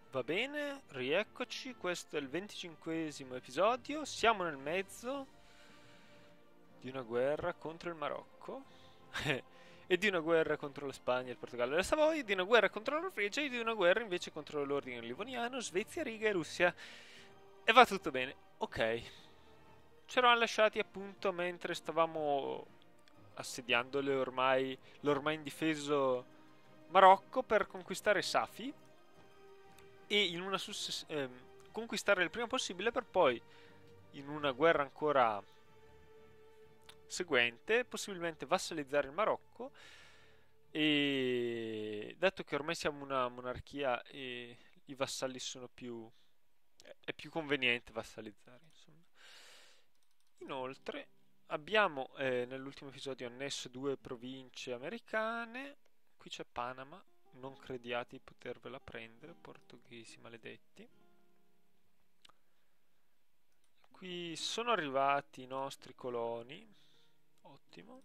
Va bene, rieccoci, questo è il 25esimo episodio, siamo nel mezzo di una guerra contro il Marocco e di una guerra contro la Spagna, il Portogallo e la Savoia, di una guerra contro la Norvegia e di una guerra invece contro l'ordine livoniano, Svezia, Riga e Russia. E va tutto bene. Ok, ci eravamo lasciati appunto mentre stavamo assediando l'ormai indifeso Marocco per conquistare Safi e conquistare il prima possibile per poi, in una guerra ancora seguente, possibilmente vassalizzare il Marocco. E dato che ormai siamo una monarchia e i vassalli sono più... è più conveniente vassalizzare, insomma. Inoltre, abbiamo nell'ultimo episodio annesso due province americane. Qui c'è Panama, non crediate di potervela prendere, portoghesi maledetti. Qui sono arrivati i nostri coloni, ottimo,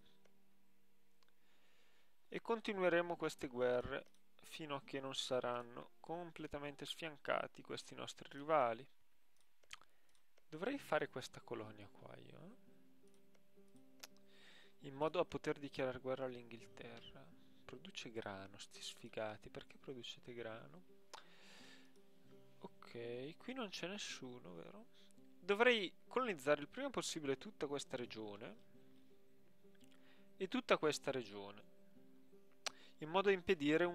e continueremo queste guerre fino a che non saranno completamente sfiancati questi nostri rivali. Dovrei fare questa colonia qua io, in modo da poter dichiarare guerra all'Inghilterra. Produce grano, sti sfigati, perché producete grano? Ok, qui non c'è nessuno, vero? Dovrei colonizzare il prima possibile tutta questa regione e tutta questa regione, in modo da impedire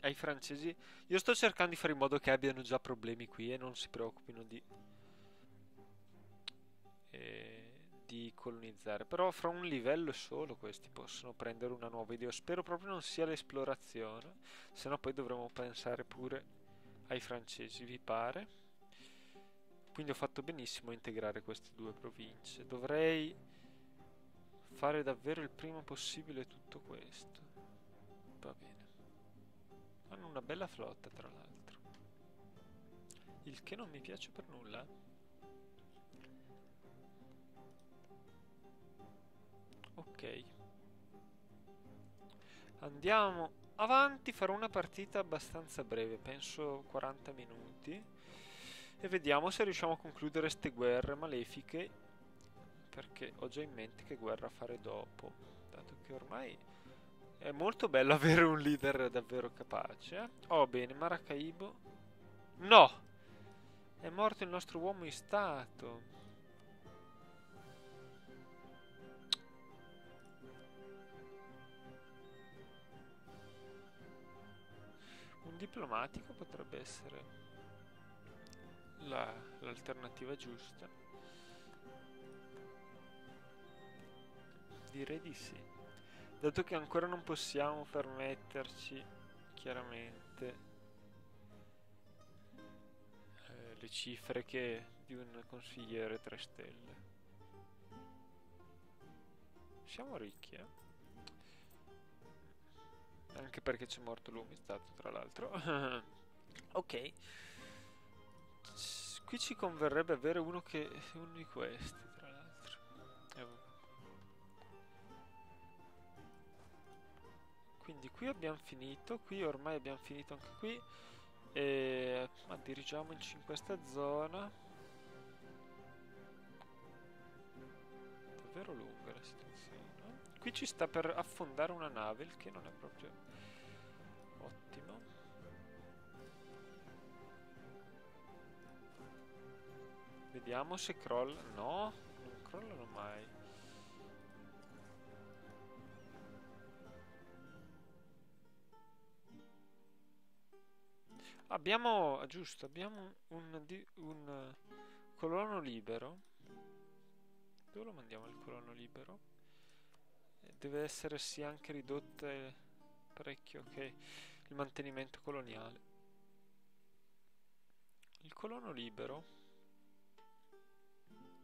ai francesi. Io sto cercando di fare in modo che abbiano già problemi qui e non si preoccupino di colonizzare. Però fra un livello solo questi possono prendere una nuova idea. Spero proprio non sia l'esplorazione, se no poi dovremo pensare pure ai francesi, vi pare? Quindi ho fatto benissimo a integrare queste due province. Dovrei fare davvero il prima possibile tutto questo. Va bene. Hanno una bella flotta, tra l'altro. Il che non mi piace per nulla. Ok. Andiamo avanti, farò una partita abbastanza breve, penso 40 minuti. E vediamo se riusciamo a concludere ste guerre malefiche, perché ho già in mente che guerra fare dopo, dato che ormai è molto bello avere un leader davvero capace. Oh, bene, Maracaibo. No! È morto il nostro uomo in stato. Un diplomatico potrebbe essere l'alternativa giusta. Direi di sì. Dato che ancora non possiamo permetterci, chiaramente, le cifre che di un consigliere 3 stelle. Siamo ricchi, eh? Anche perché c'è morto l'uomo in stato, tra l'altro. Ok. Qui ci converrebbe avere uno di questi, tra l'altro. Eh, Quindi qui abbiamo finito, qui ormai abbiamo finito anche qui. Ma dirigiamoci in questa zona. Davvero lunga la situazione. Qui ci sta per affondare una nave, il che non è proprio ottimo. Vediamo se crolla. No, non crollano mai. Giusto, abbiamo un colono libero. Dove lo mandiamo il colono libero? Deve essersi anche ridotte parecchio, ok, il mantenimento coloniale. Il colono libero,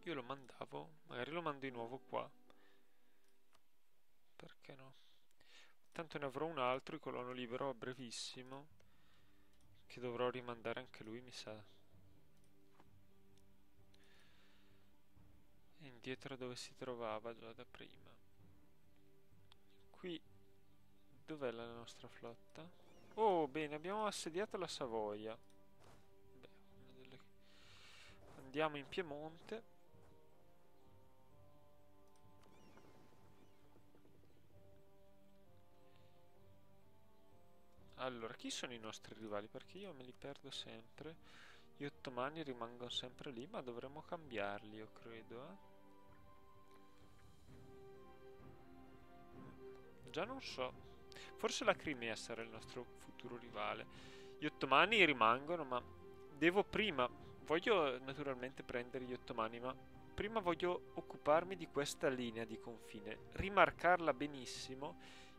io lo mandavo, magari lo mando di nuovo qua. Perché no? Tanto ne avrò un altro, il colono libero a brevissimo, che dovrò rimandare anche lui, mi sa. Indietro dove si trovava già da prima. Qui, dov'è la nostra flotta? Oh, bene, abbiamo assediato la Savoia. Andiamo in Piemonte. Allora, chi sono i nostri rivali? Perché io me li perdo sempre. Gli ottomani rimangono sempre lì, ma dovremmo cambiarli, io credo, Già non so. Forse la Crimea sarà il nostro futuro rivale. Gli ottomani rimangono, ma devo prima... Voglio naturalmente prendere gli ottomani, ma prima voglio occuparmi di questa linea di confine, rimarcarla benissimo,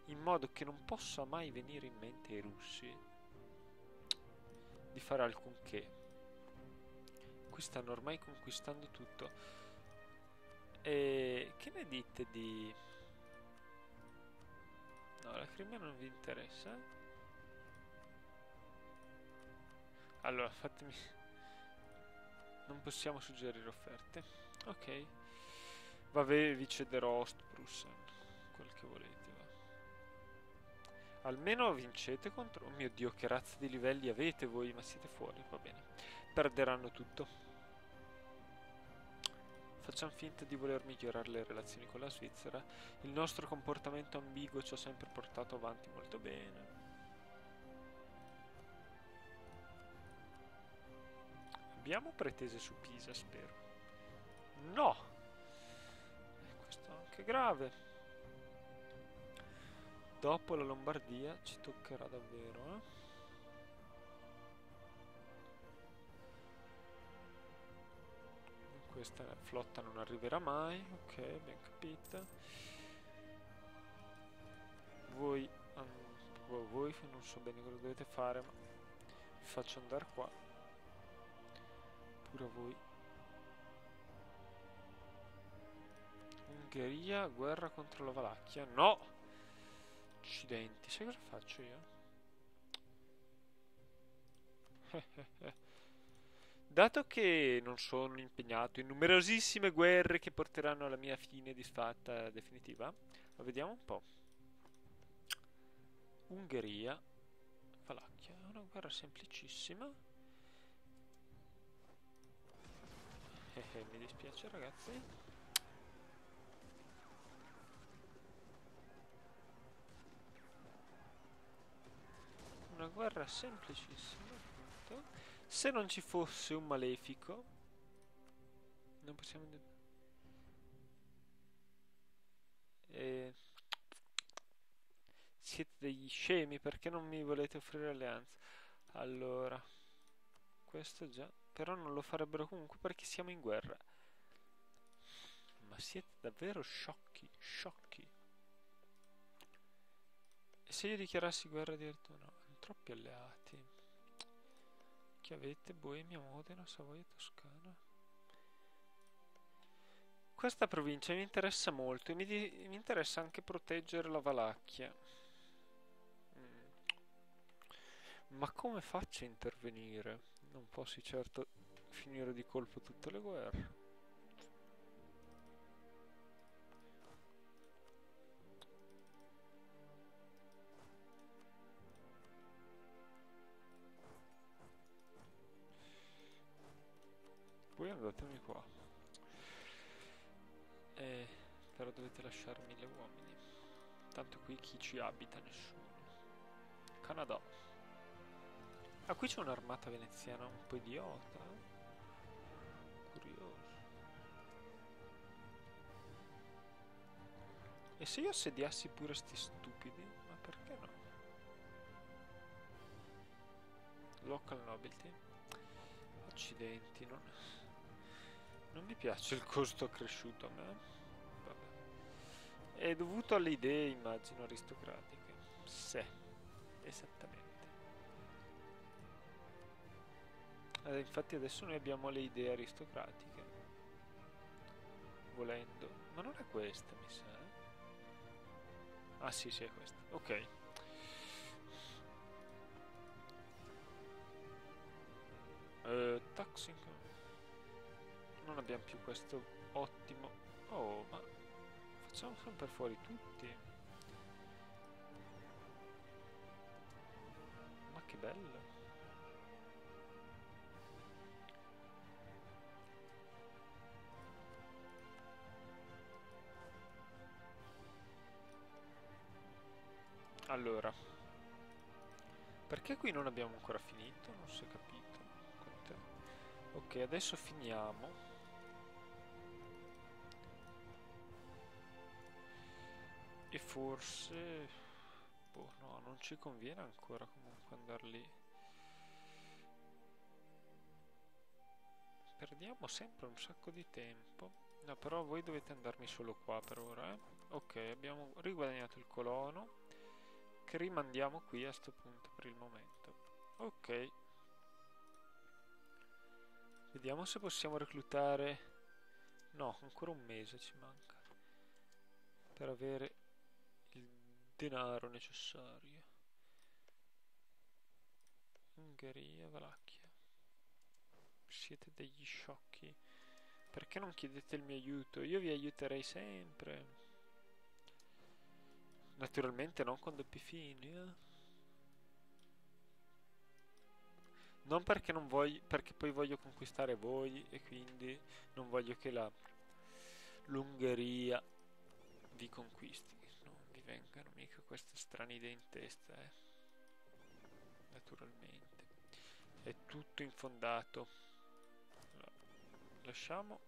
in modo che non possa mai venire in mente ai russi di fare alcunché. Qui stanno ormai conquistando tutto. E che ne dite di... No, la Crimea non vi interessa? Allora, fatemi... Non possiamo suggerire offerte. Ok. Vabbè, vi cederò Ostprussen. Quel che volete, va. Almeno vincete contro... Oh mio Dio, che razza di livelli avete voi, ma siete fuori, va bene. Perderanno tutto. Facciamo finta di voler migliorare le relazioni con la Svizzera. Il nostro comportamento ambiguo ci ha sempre portato avanti molto bene. Abbiamo pretese su Pisa, spero. No! Questo è anche grave. Dopo la Lombardia ci toccherà davvero, Questa flotta non arriverà mai. Ok, ben capita. Voi... voi non so bene cosa dovete fare, ma vi faccio andare qua. Pure a voi. Ungheria, guerra contro la Valacchia. No! Accidenti, sai cosa faccio io? Dato che non sono impegnato in numerosissime guerre che porteranno alla mia fine disfatta definitiva, lo vediamo un po'. Ungheria, Valacchia, è una guerra semplicissima. Mi dispiace ragazzi. Una guerra semplicissima, appunto. Se non ci fosse un malefico, non possiamo... Siete degli scemi, perché non mi volete offrire alleanza? Allora, questo già, però non lo farebbero comunque perché siamo in guerra. Ma siete davvero sciocchi, sciocchi. E se io dichiarassi guerra diretto? No, hanno troppi alleati. Che avete? Boemia, Modena, Savoia, Toscana. Questa provincia mi interessa molto e mi interessa anche proteggere la Valacchia. Ma come faccio a intervenire? Non posso certo finire di colpo tutte le guerre. Voi andatemi qua. Però dovete lasciare 1000 uomini. Tanto qui chi ci abita? Nessuno. Canada. Ah, qui c'è un'armata veneziana un po' idiota. Curioso. E se io assediassi pure sti stupidi? Ma perché no? Local nobilty. Accidenti, non mi piace il costo accresciuto a me. Vabbè. È dovuto alle idee, immagino, aristocratiche. Sì, esattamente. Infatti adesso noi abbiamo le idee aristocratiche. Volendo. Ma non è questa, mi sa. Ah sì, sì, è questa. Ok. Taxing. Non abbiamo più questo ottimo. Oh, ma facciamo sempre fuori tutti. Ma che bello. Allora, perché qui non abbiamo ancora finito? Non si è capito. Ok, adesso finiamo. E forse... boh, no, non ci conviene ancora comunque andare lì. Perdiamo sempre un sacco di tempo. No, però voi dovete andarmi solo qua per ora, eh. Ok, abbiamo riguadagnato il colono, che rimandiamo qui a sto punto per il momento. Ok. Vediamo se possiamo reclutare... no, ancora un mese ci manca per avere il denaro necessario. Ungheria, Valacchia. Siete degli sciocchi. Perché non chiedete il mio aiuto? Io vi aiuterei sempre. Naturalmente non con doppi fini, eh. Non perché non voglio, perché poi voglio conquistare voi e quindi non voglio che l'Ungheria vi conquisti. Non vi vengano mica queste strane idee in testa, eh. Naturalmente. È tutto infondato. Allora, lasciamo...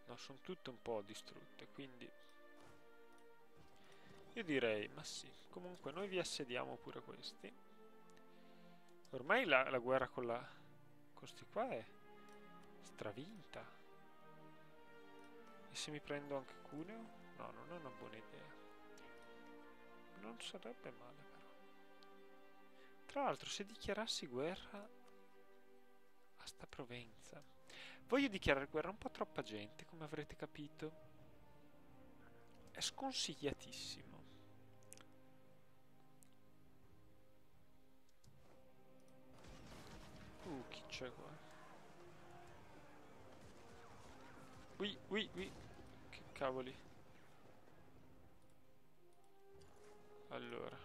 no, sono tutte un po' distrutte, quindi... io direi, ma sì, comunque noi vi assediamo pure questi. Ormai la guerra con sti qua è stravinta. E se mi prendo anche Cuneo? No, non è una buona idea. Non sarebbe male però. Tra l'altro, se dichiarassi guerra a sta Provenza. Voglio dichiarare guerra a un po' troppa gente, come avrete capito. È sconsigliatissimo. Chi c'è qua? Ui, ui, ui. Che cavoli. Allora.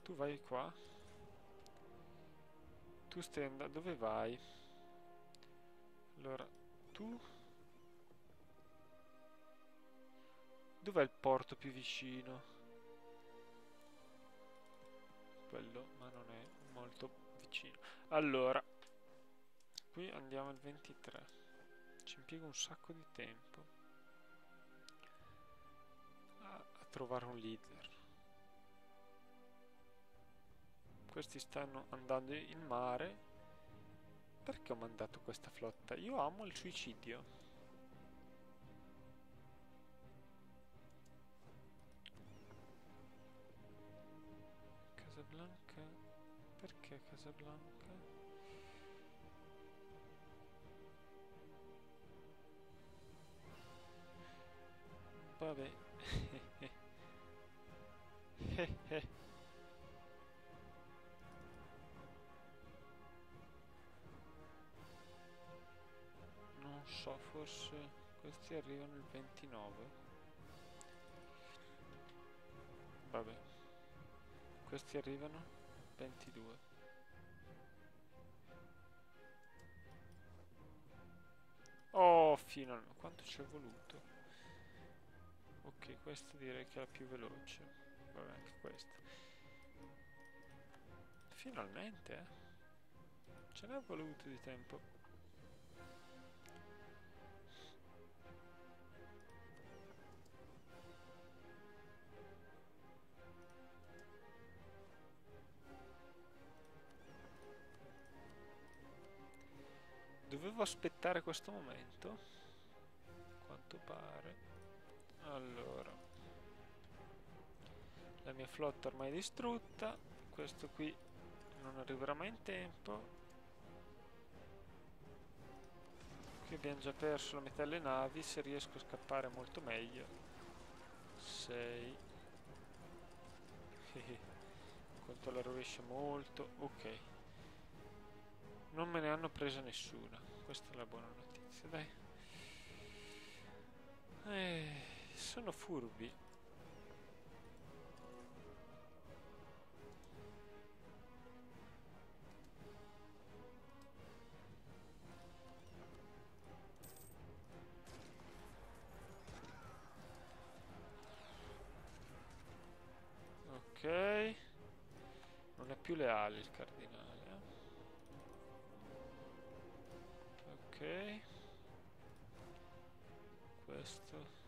Tu vai qua. Tu stai andando... dove vai? Allora, tu... dov'è il porto più vicino? Quello, ma non è molto vicino. Allora, qui andiamo al 23. Ci impiega un sacco di tempo a trovare un leader. Questi stanno andando in mare. Perché ho mandato questa flotta? Io amo il suicidio. Casablanca? Perché Casablanca? Vabbè. Non so, forse questi arrivano il 29. Vabbè. Questi arrivano il 22. Oh, finalmente. Quanto ci è voluto? Ok, questa direi che è la più veloce. Vabbè, anche questa. Finalmente, eh. Ce n'è voluto di tempo. Dovevo aspettare questo momento? A quanto pare. Allora. La mia flotta ormai è distrutta. Questo qui non arriverà mai in tempo. Qui abbiamo già perso la metà delle navi. Se riesco a scappare molto meglio. 6. Conto alla rovescia molto. Ok. Non me ne hanno presa nessuna. Questa è la buona notizia, dai. Sono furbi. è più leale il cardinale. Ok. Questo.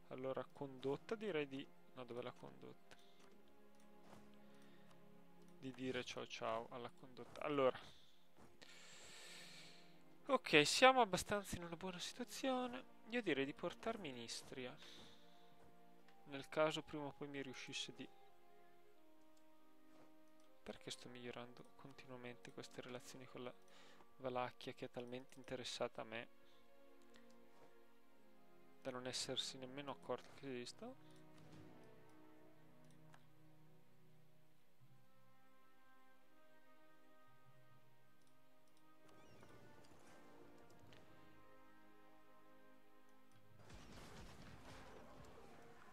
Allora, condotta direi di... No, dov'è la condotta? Di dire ciao ciao alla condotta. Allora. Ok, siamo abbastanza in una buona situazione. Io direi di portarmi in Istria. Nel caso prima o poi mi riuscisse di... Perché sto migliorando continuamente queste relazioni con la Valacchia che è talmente interessata a me da non essersi nemmeno accorto che esista?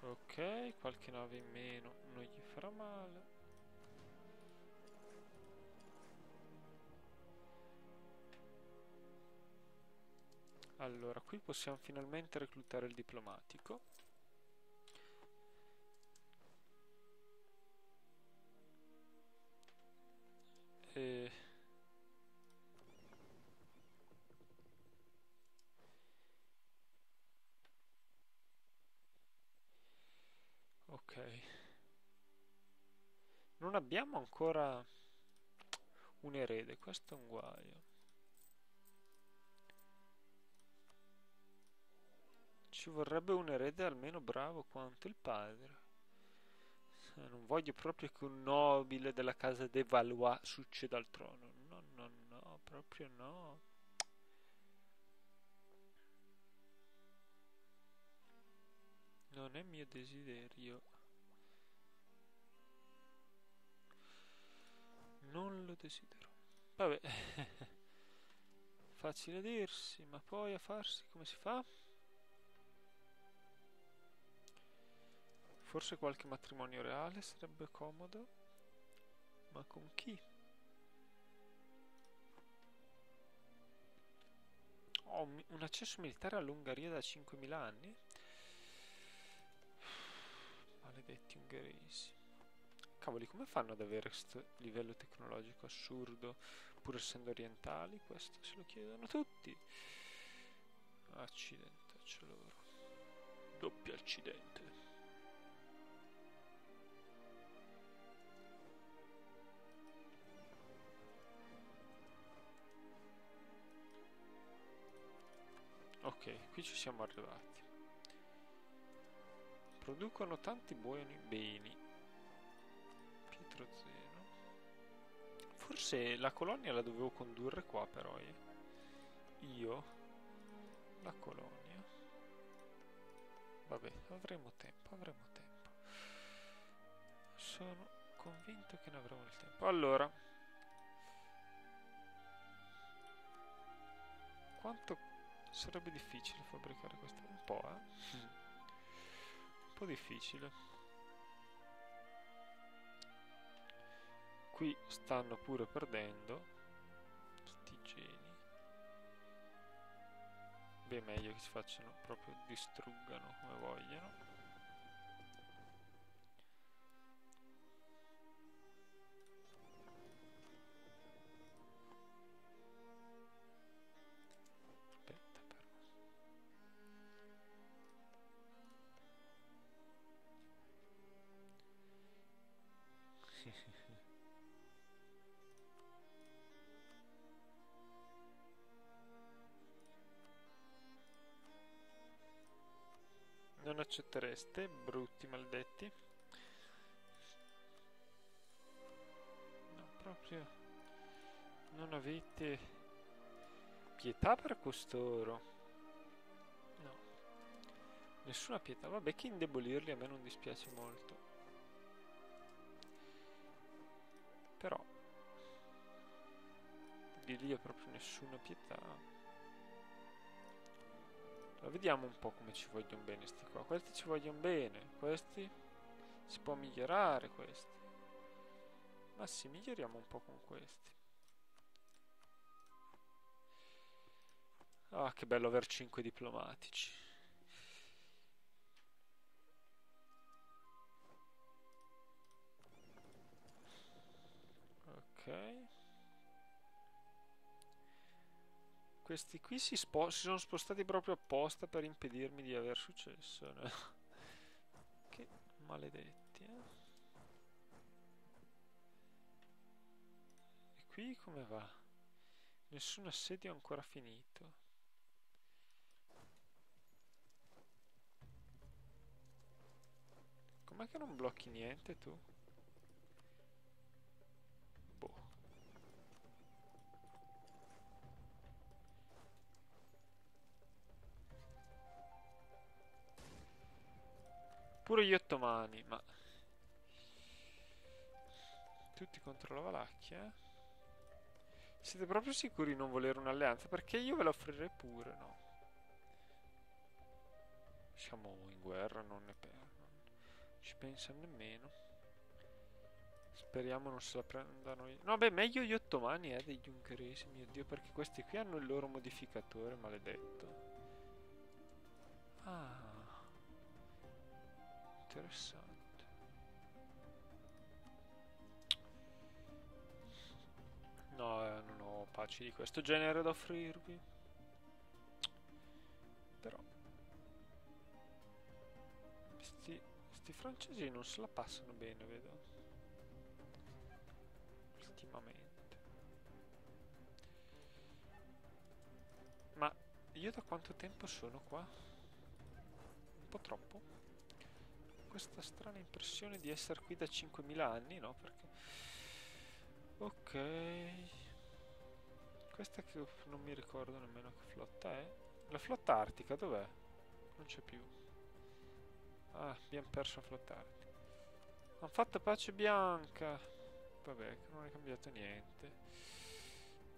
Ok, qualche nave in meno non gli farà male. Allora, qui possiamo finalmente reclutare il diplomatico. E... Ok. Non abbiamo ancora un erede, questo è un guaio. Ci vorrebbe un erede almeno bravo quanto il padre. Non voglio proprio che un nobile della casa de Valois succeda al trono. No, no, no, proprio no. Non è mio desiderio. Non lo desidero. Vabbè. Facile a dirsi, ma poi a farsi come si fa? Forse qualche matrimonio reale sarebbe comodo. Ma con chi? Ho un accesso militare all'Ungheria da 5.000 anni? Maledetti ungheresi. Cavoli, come fanno ad avere questo livello tecnologico assurdo, pur essendo orientali? Questo se lo chiedono tutti. Accidentaccio loro. Doppio accidente. Ok, qui ci siamo arrivati. Producono tanti buoni beni. Pietro Zeno. Forse la colonia la dovevo condurre qua però io. La colonia. Vabbè, avremo tempo, avremo tempo. Sono convinto che ne avremo il tempo. Allora. Quanto sarebbe difficile fabbricare questa? Un po', Un po' difficile. Qui stanno pure perdendo sti geni. Beh, meglio che si facciano proprio distruggano come vogliono. Aspetta però. Non accettereste, brutti maledetti? No, proprio non avete pietà per costoro. No, nessuna pietà. Vabbè, che indebolirli a me non dispiace molto. Però di lì ho proprio nessuna pietà. Allora, vediamo un po' come ci vogliono bene sti qua. Questi ci vogliono bene, questi si può migliorare questi. Ma sì, miglioriamo un po' con questi. Ah, che bello aver 5 diplomatici. Ok. Questi qui si sono spostati proprio apposta per impedirmi di aver successo. No? Che maledetti, eh? E qui come va? Nessun assedio ancora finito. Com'è che non blocchi niente tu? Boh. Pure gli ottomani, ma... Tutti contro la Valacchia? Siete proprio sicuri di non volere un'alleanza? Perché io ve la offrirei pure, no? Siamo in guerra, non ne non ci pensa nemmeno. Speriamo non se la prendano. No, beh, meglio gli ottomani, degli ungheresi, mio Dio, perché questi qui hanno il loro modificatore, maledetto. Ah, interessante. No, non ho pace di questo genere da offrirvi. Però, sti francesi non se la passano bene, vedo. Ultimamente. Ma io da quanto tempo sono qua? Un po' troppo? Questa strana impressione di essere qui da 5000 anni, no? Perché... Ok. Questa che non mi ricordo nemmeno che flotta è. La flotta artica dov'è? Non c'è più. Ah, abbiamo perso la flotta artica. Hanno fatto pace bianca. Vabbè, che non è cambiato niente.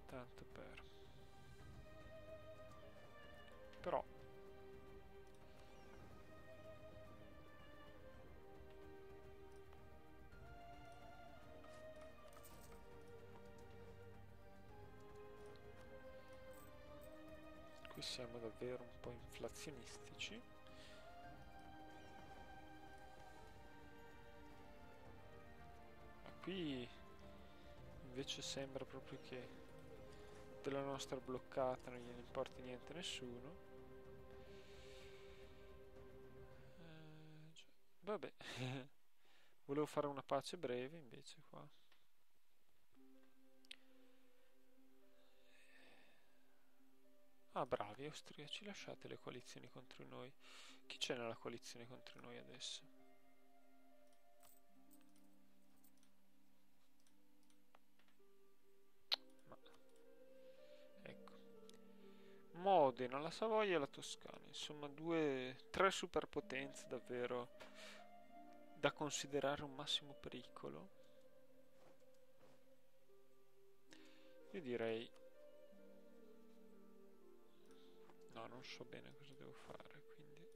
Tanto per... Però... Qui siamo davvero un po' inflazionistici. Ma qui invece sembra proprio che della nostra bloccata non gliene importi niente a nessuno. Vabbè, volevo fare una pace breve invece qua. Ah, bravi austriaci, lasciate le coalizioni contro noi. Chi c'è nella coalizione contro noi adesso? Ma, ecco. Modena, la Savoia e la Toscana. Insomma, tre superpotenze davvero da considerare un massimo pericolo. Io direi... No, non so bene cosa devo fare, quindi...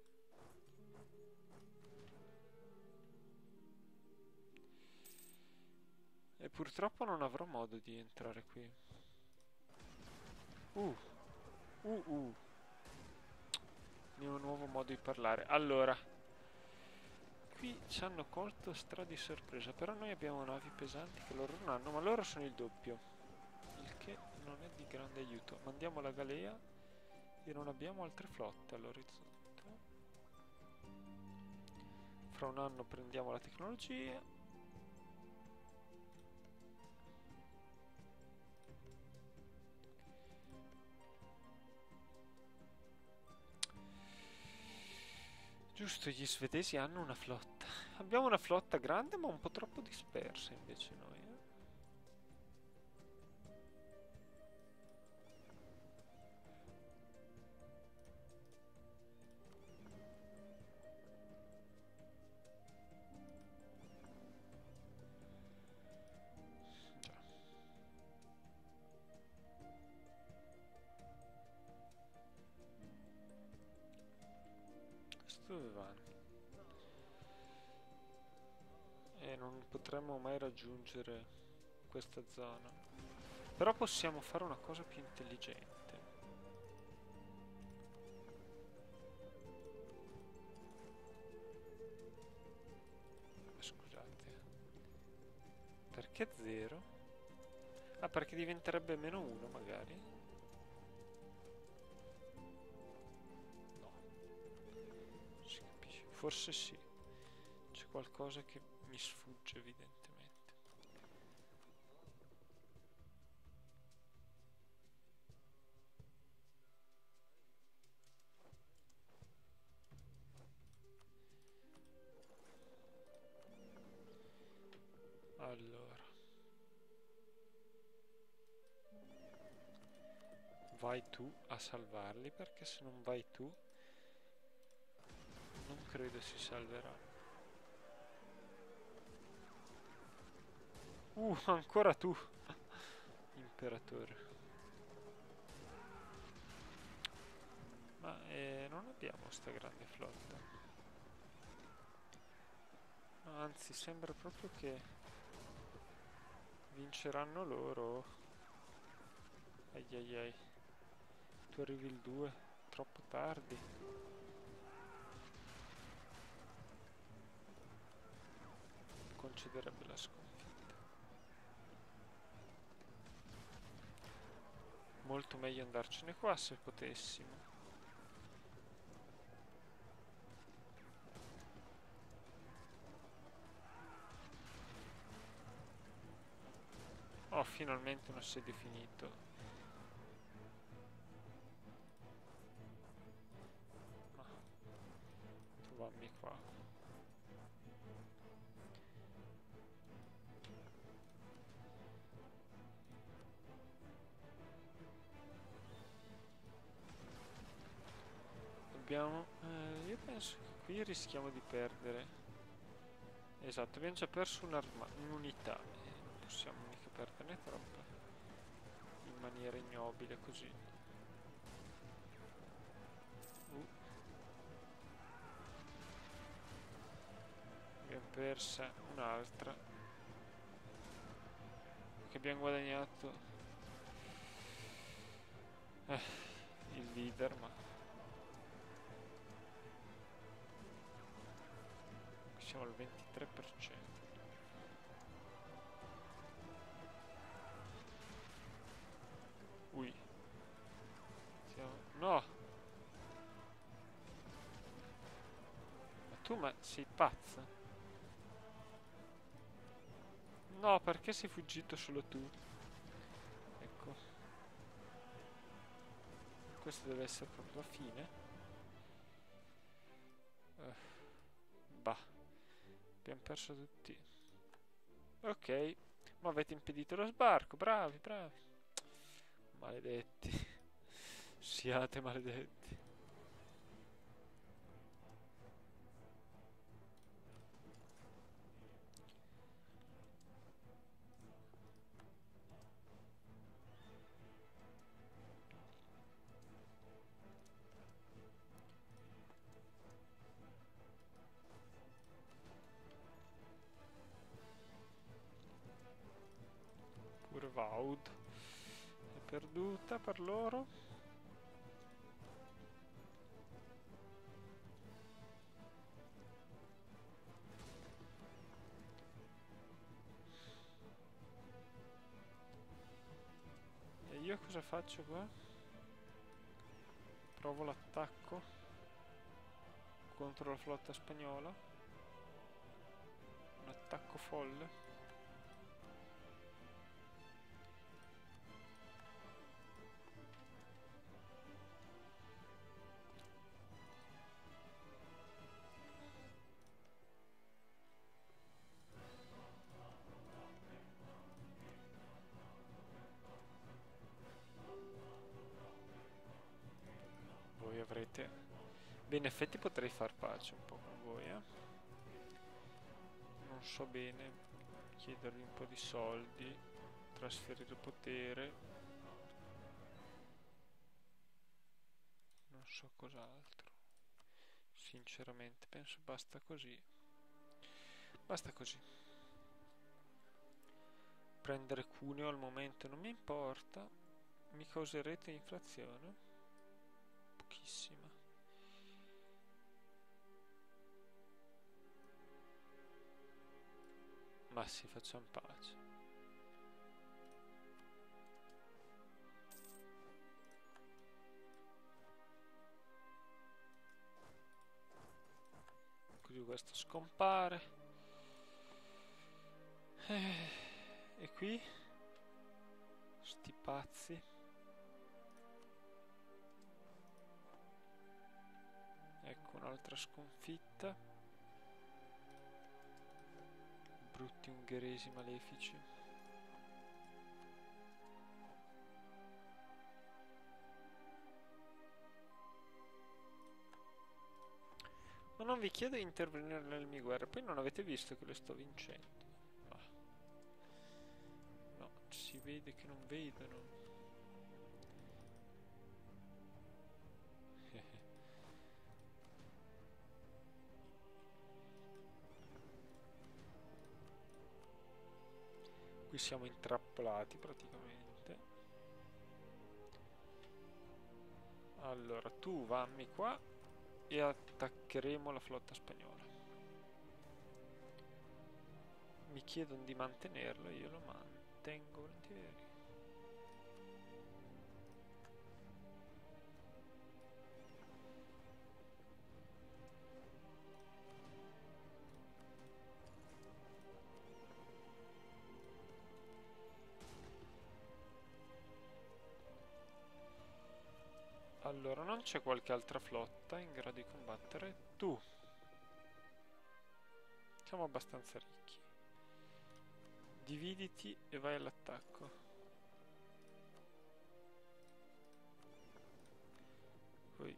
E purtroppo non avrò modo di entrare qui. Uh, uh. Mio nuovo modo di parlare. Allora, qui ci hanno colto stra di sorpresa, però noi abbiamo navi pesanti che loro non hanno, ma loro sono il doppio. Il che non è di grande aiuto. Mandiamo la galea e non abbiamo altre flotte all'orizzonte. Fra un anno prendiamo la tecnologia. Giusto, gli svedesi hanno una flotta. Abbiamo una flotta grande ma un po' troppo dispersa invece noi, eh. Già. Questo dove vanno? E non potremmo mai raggiungere questa zona. Però possiamo fare una cosa più intelligente. Scusate. Perché 0? Ah, perché diventerebbe -1 magari? No, non si capisce. Forse sì. C'è qualcosa che mi sfugge evidentemente. Allora, vai tu a salvarli, perché se non vai tu non credo si salverà. Ancora tu, imperatore. Ma non abbiamo sta grande flotta. No, anzi, sembra proprio che vinceranno loro. Ai ai ai. Tu arrivi il 2, troppo tardi. Concederebbe la sconfitta. Molto meglio andarcene qua se potessimo. Oh, finalmente un assedio finito. Ma tu vammi qua. Dobbiamo... io penso che qui rischiamo di perdere. Esatto, abbiamo già perso un'unità. Non possiamo mica perderne troppa. In maniera ignobile così. Abbiamo persa un'altra. Che abbiamo guadagnato il leader, ma siamo al 23%. Ui. No! Ma sei pazza? No, perché sei fuggito solo tu? Ecco. Questa deve essere proprio la fine. Bah. Abbiamo perso tutti. Ok. Ma avete impedito lo sbarco. Bravi, bravi. Maledetti. Siate maledetti. Pure Vaud è perduta per loro. E io cosa faccio qua? Provo l'attacco contro la flotta spagnola. Un attacco folle. Voi avrete... Beh, in effetti potrei far pace un po' con voi, eh. Non so bene, chiedervi un po' di soldi, trasferire potere, non so cos'altro. Sinceramente penso basta così. Basta così. Prendere Cuneo al momento non mi importa. Mi causerete inflazione? Pochissima. Ma sì, facciamo pace. questo scompare. E qui? Sti pazzi. Ecco un'altra sconfitta. Brutti ungheresi malefici. Ma non vi chiedo di intervenire nelle mie guerre, poi non avete visto che le sto vincendo. No, si vede che non vedono. Qui siamo intrappolati praticamente. Allora, tu vammi qua e attaccheremo la flotta spagnola. Mi chiedono di mantenerlo, io lo mantengo volentieri. Allora, non c'è qualche altra flotta in grado di combattere? Tu. Siamo abbastanza ricchi. Dividiti e vai all'attacco. Poi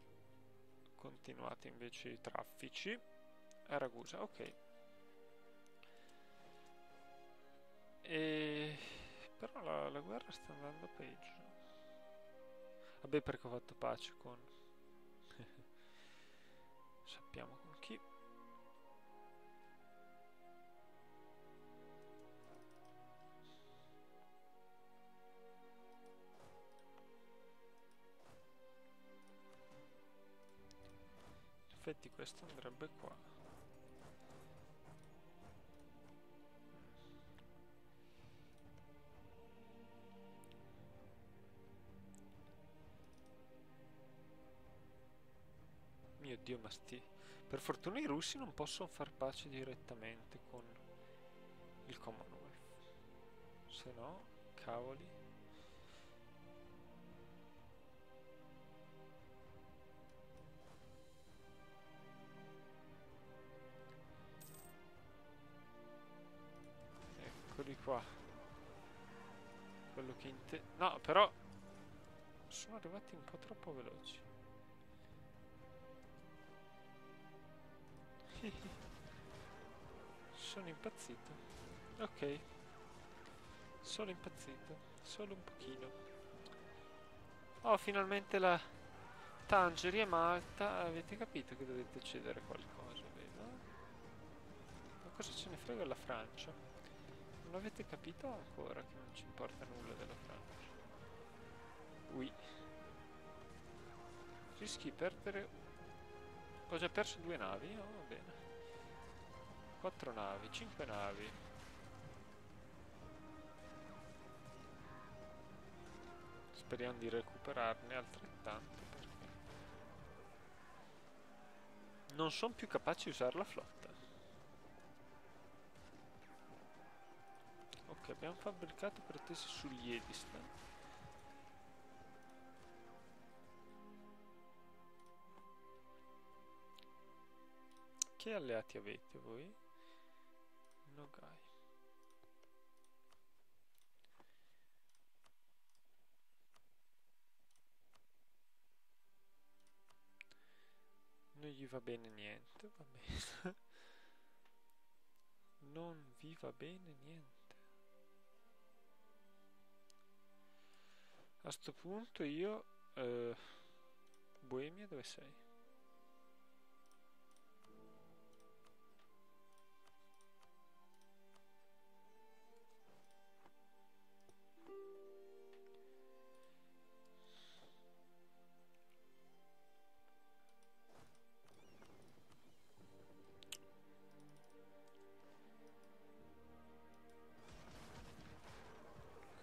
continuate invece i traffici. A Ragusa, ok. Però la guerra sta andando peggio. Vabbè, perché ho fatto pace con... Sappiamo con chi. In effetti questo andrebbe qua. Mio Dio, ma per fortuna i russi non possono far pace direttamente con il Commonwealth. Se no, cavoli. Eccoli qua. Quello che no, però sono arrivati un po' troppo veloci. Sono impazzito. Ok. Sono impazzito. Solo un pochino. Oh, finalmente la Tangeri e Malta. Avete capito che dovete cedere qualcosa, vedo? Ma cosa ce ne frega la Francia? Non avete capito ancora che non ci importa nulla della Francia? Ui. Rischi di perdere... Ho già perso 2 navi? Oh, va bene. 4 navi, 5 navi. Speriamo di recuperarne altrettanto perché non sono più capaci di usare la flotta. Ok, abbiamo fabbricato pretese sugli Edistan. Che alleati avete voi? Nogai. Non gli va bene niente, va bene. Non vi va bene niente. A sto punto io... Boemia dove sei?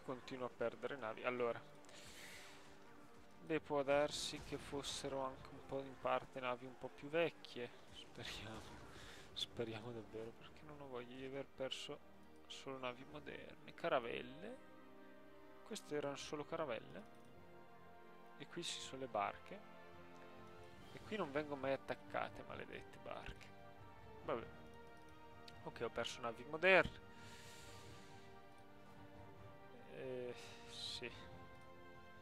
Continuo a perdere navi. Allora, beh, può darsi che fossero anche un po' in parte navi un po' più vecchie. Speriamo. Speriamo davvero, perché non ho voglia di aver perso solo navi moderne. Caravelle. Queste erano solo caravelle. E qui ci sono le barche. E qui non vengono mai attaccate, maledette barche. Vabbè. Ok, ho perso navi moderne. Sì.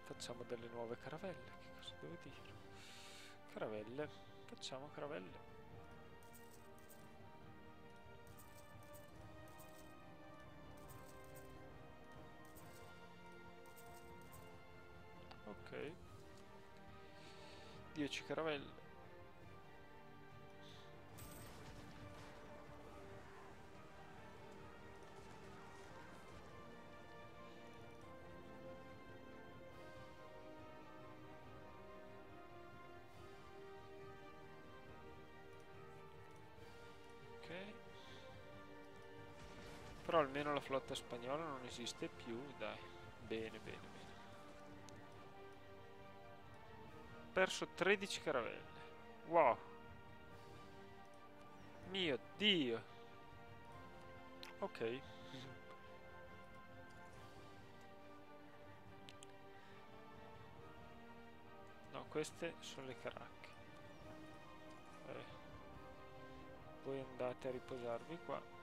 Facciamo delle nuove caravelle. Che cosa devo dire? Caravelle. Facciamo caravelle. Ok. 10 caravelle. Ok. Però almeno la flotta spagnola non esiste più, dai. Bene, bene, bene. Ho perso 13 caravelle. Wow. Mio Dio. Ok. No, queste sono le caracche. Voi andate a riposarvi qua.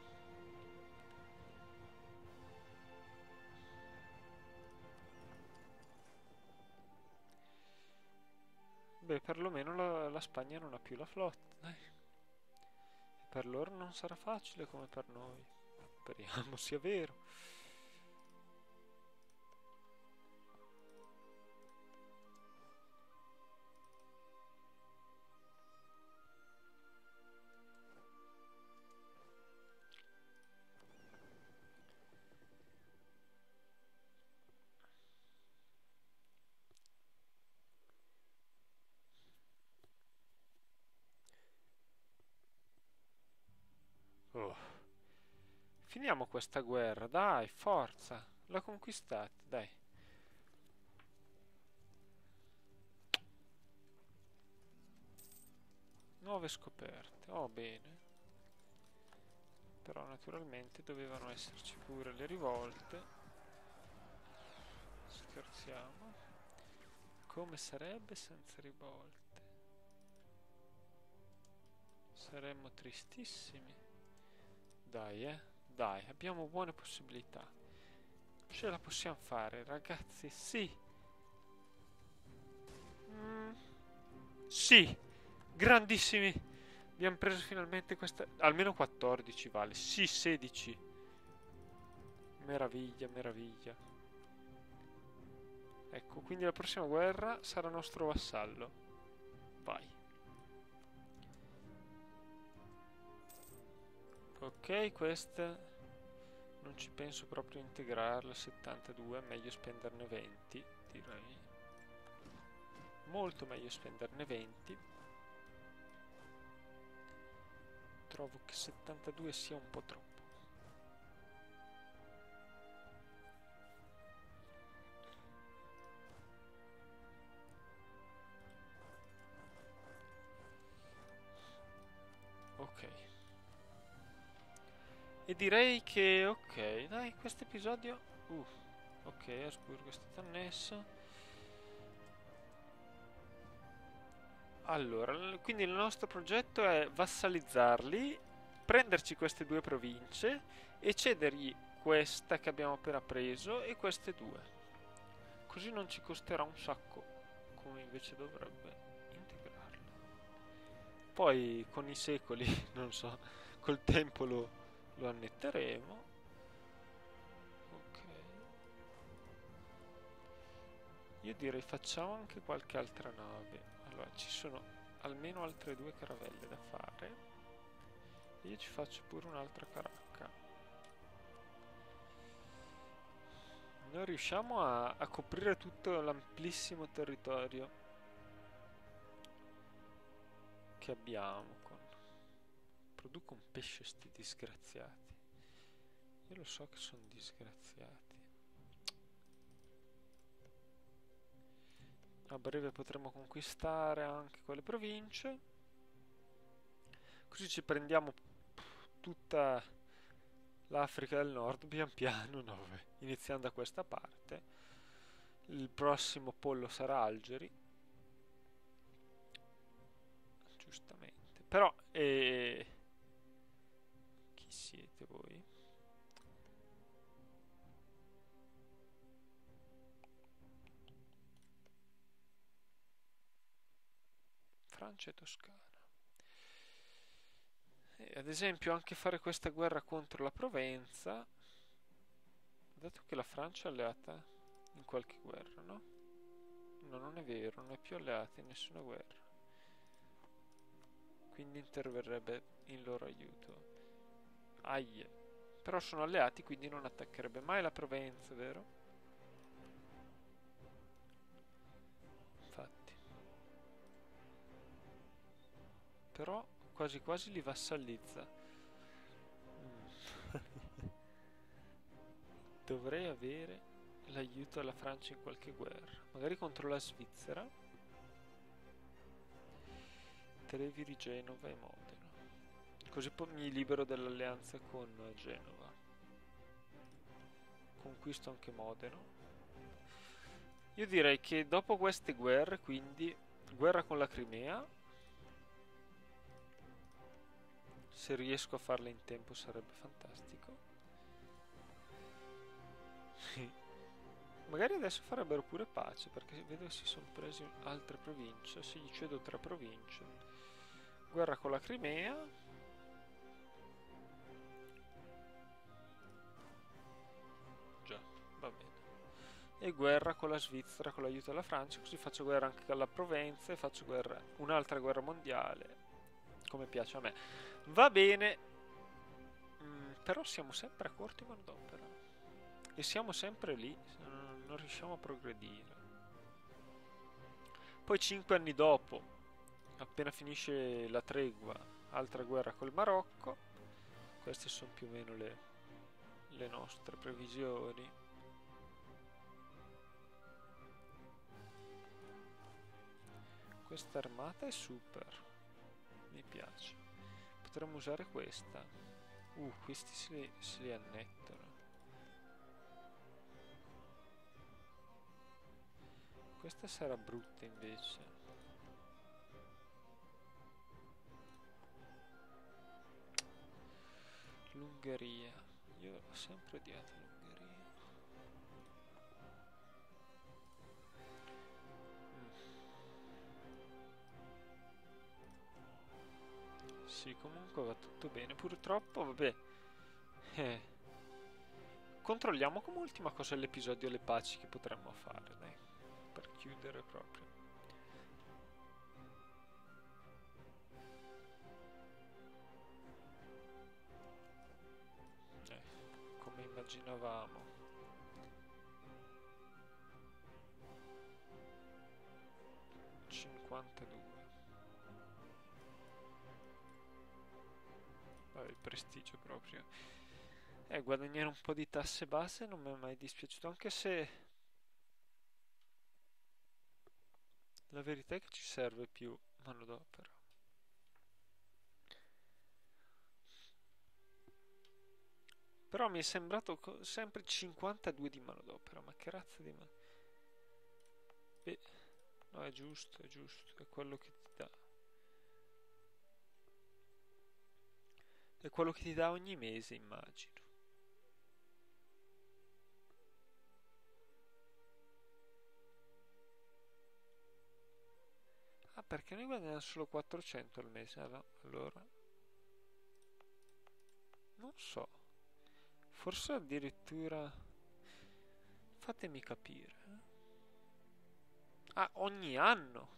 Beh, perlomeno la Spagna non ha più la flotta, dai. Per loro non sarà facile come per noi. Speriamo sia vero. Oh. Finiamo questa guerra, dai, forza. La conquistate, dai. Nuove scoperte. Oh, bene. Però naturalmente dovevano esserci pure le rivolte. Scherziamo. Come sarebbe senza rivolte? Saremmo tristissimi. Dai, dai, abbiamo buone possibilità. Ce la possiamo fare, ragazzi, sì. Mm, sì, grandissimi. Abbiamo preso finalmente questa... Almeno 14 vale. Sì, 16. Meraviglia, meraviglia. Ecco, quindi la prossima guerra sarà nostro vassallo. Vai. Ok, questa non ci penso proprio a integrarla. 72, meglio spenderne 20, direi. Molto meglio spenderne 20. Trovo che 72 sia un po' troppo. Ok. E direi che, ok, dai, questo episodio... ok, Asburgo è stato annesso. Allora, quindi il nostro progetto è vassalizzarli, prenderci queste due province e cedergli questa che abbiamo appena preso e queste due. Così non ci costerà un sacco, come invece dovrebbe integrarle. Poi con i secoli, non so, col tempo lo annetteremo. Ok. Io direi facciamo anche qualche altra nave. Allora, ci sono almeno altre due caravelle da fare. E io ci faccio pure un'altra caracca. Noi riusciamo a coprire tutto l'amplissimo territorio che abbiamo. Produco un pesce sti disgraziati. Io lo so che sono disgraziati. A breve potremo conquistare anche quelle province. Così ci prendiamo tutta l'Africa del Nord pian piano, no, vabbè, iniziando da questa parte. Il prossimo pollo sarà Algeri, giustamente. Però, chi siete voi? Francia e Toscana. E ad esempio anche fare questa guerra contro la Provenza, dato che la Francia è alleata in qualche guerra, no? No, non è vero, non è più alleata in nessuna guerra. Quindi interverrebbe in loro aiuto. Aie. Però sono alleati, quindi non attaccherebbe mai la Provenza, vero? Infatti. Però quasi quasi li vassallizza. Mm. Dovrei avere l'aiuto alla Francia in qualche guerra. Magari contro la Svizzera. Treviri, Genova e Modena. Così poi mi libero dell'alleanza con Genova. Conquisto anche Modena. Io direi che dopo queste guerre, quindi, guerra con la Crimea, se riesco a farla in tempo sarebbe fantastico. Magari adesso farebbero pure pace, perché vedo che si sono presi altre province, se gli cedo 3 province. Guerra con la Crimea. Già, va bene. E guerra con la Svizzera con l'aiuto della Francia, così faccio guerra anche alla Provenza e faccio guerra, un'altra guerra mondiale, come piace a me. Va bene, però siamo sempre a corto di manodopera e siamo sempre lì, non riusciamo a progredire. Poi 5 anni dopo, appena finisce la tregua, altra guerra col Marocco. Queste sono più o meno le nostre previsioni. Questa armata è super, mi piace. Potremmo usare questa. Questi se li annettano. Questa sarà brutta invece. L'Ungheria. Io ho sempre odiato l'Ungheria. Sì, comunque va tutto bene. Purtroppo, vabbè. Eh. Controlliamo come ultima cosa l'episodio le paci che potremmo fare, dai. Per chiudere proprio. Come immaginavamo. Vabbè, il prestigio proprio. Guadagnare un po' di tasse base non mi è mai dispiaciuto, anche se la verità è che ci serve più manodopera. Però mi è sembrato sempre 52 di manodopera, ma che razza di manodopera? Beh, no, è giusto, è quello che ti dà. È quello che ti dà ogni mese, immagino. Ah, perché noi guadagniamo solo 400 al mese, allora? Non so. Forse addirittura... Fatemi capire. Ah, ogni anno!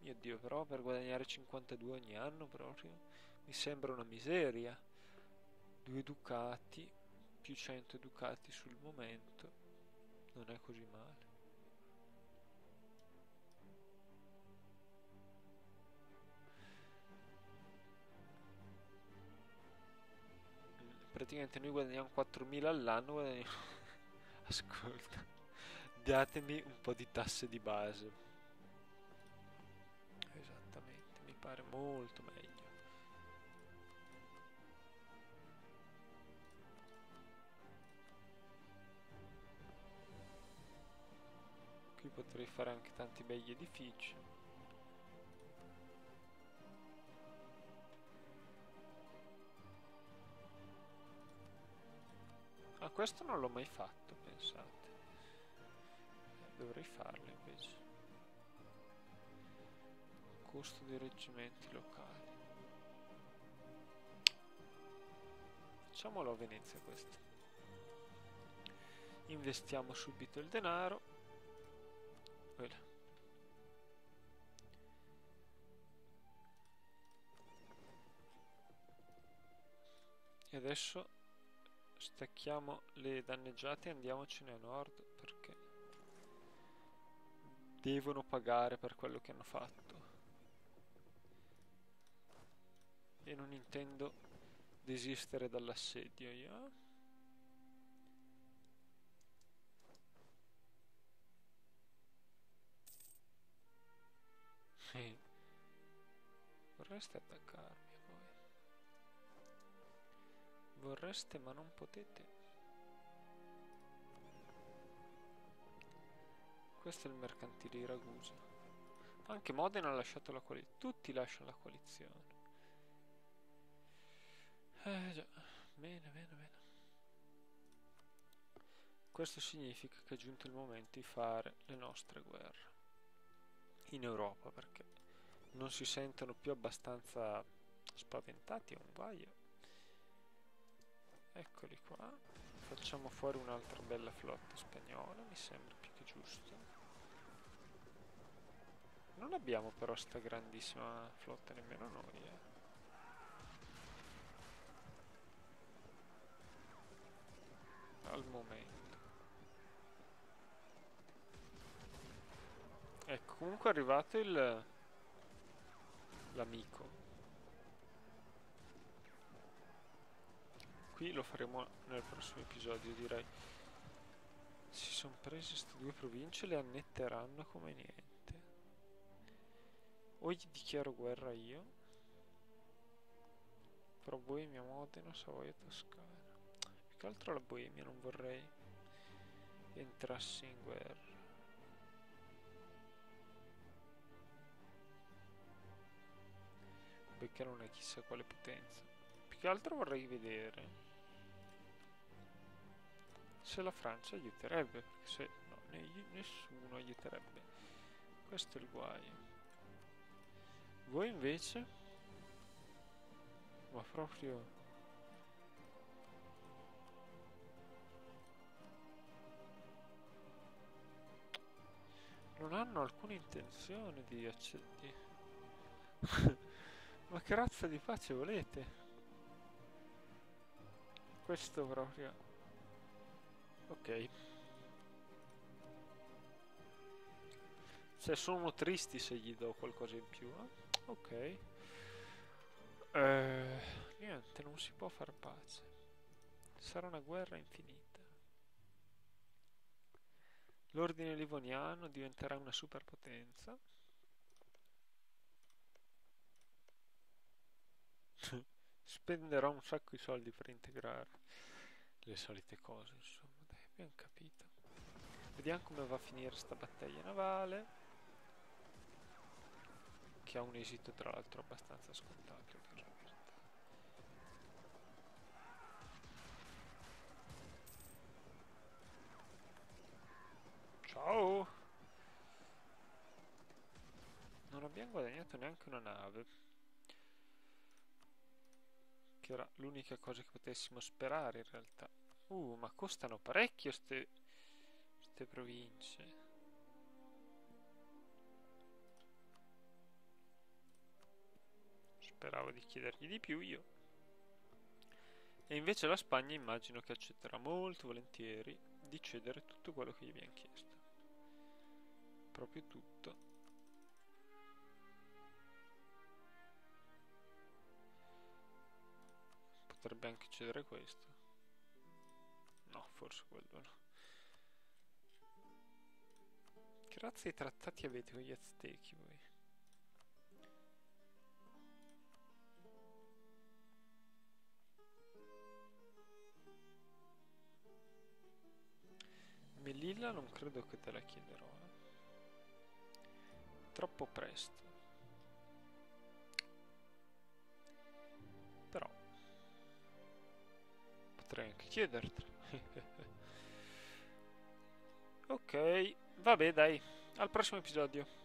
Mio Dio, però per guadagnare 52 ogni anno proprio mi sembra una miseria. 2 ducati più 100 ducati sul momento non è così male. Praticamente noi guadagniamo 4.000 all'anno, Ascolta, datemi un po' di tasse di base. Esattamente, mi pare molto meglio. Qui potrei fare anche tanti begli edifici. Ah, questo non l'ho mai fatto, pensate. Dovrei farlo invece. Costo dei reggimenti locali. Facciamolo a Venezia questo. Investiamo subito il denaro. Quella. E adesso stacchiamo le danneggiate e andiamocene a nord perché devono pagare per quello che hanno fatto. E non intendo desistere dall'assedio io. Vorreste attaccarmi voi. Vorreste ma non potete. Questo è il mercantile di Ragusa. Anche Modena ha lasciato la coalizione. Tutti lasciano la coalizione. Già. Bene, bene, bene. Questo significa che è giunto il momento di fare le nostre guerre. In Europa, perché non si sentono più abbastanza spaventati, è un guaio. Eccoli qua. Facciamo fuori un'altra bella flotta spagnola, mi sembra più che giusto. Non abbiamo però sta grandissima flotta nemmeno noi, al momento. Ecco, comunque è arrivato l'amico. Qui lo faremo nel prossimo episodio, direi. Si sono prese queste due province e le annetteranno come niente. O gli dichiaro guerra io. Però Boemia, Modena, Savoia, Toscana. Più che altro la Boemia non vorrei entrasse in guerra. Perché non è chissà quale potenza. Più che altro vorrei vedere se la Francia aiuterebbe, perché se no, nessuno aiuterebbe. Questo è il guaio. Voi invece? Ma proprio... non hanno alcuna intenzione di accettare. Ma che razza di pace volete? Questo proprio... ok. Cioè sono tristi se gli do qualcosa in più, eh? Ok. Niente, non si può far pace. Sarà una guerra infinita. L'ordine livoniano diventerà una superpotenza. Spenderò un sacco di soldi per integrare le solite cose, insomma, dai, abbiamo capito. Vediamo come va a finire sta battaglia navale, che ha un esito tra l'altro abbastanza scontato, a dire la verità. Ciao! Non abbiamo guadagnato neanche una nave, che era l'unica cosa che potessimo sperare in realtà. Ma costano parecchio ste province. Speravo di chiedergli di più io. E invece la Spagna immagino che accetterà molto volentieri di cedere tutto quello che gli abbiamo chiesto. Proprio tutto. Potrebbe anche cedere questo. No, forse quello no. Che razza di trattati avete con gli Aztechi voi? Melilla non credo che te la chiederò, eh. troppo presto. Però potrei anche chiedertelo. Ok, vabbè dai, al prossimo episodio.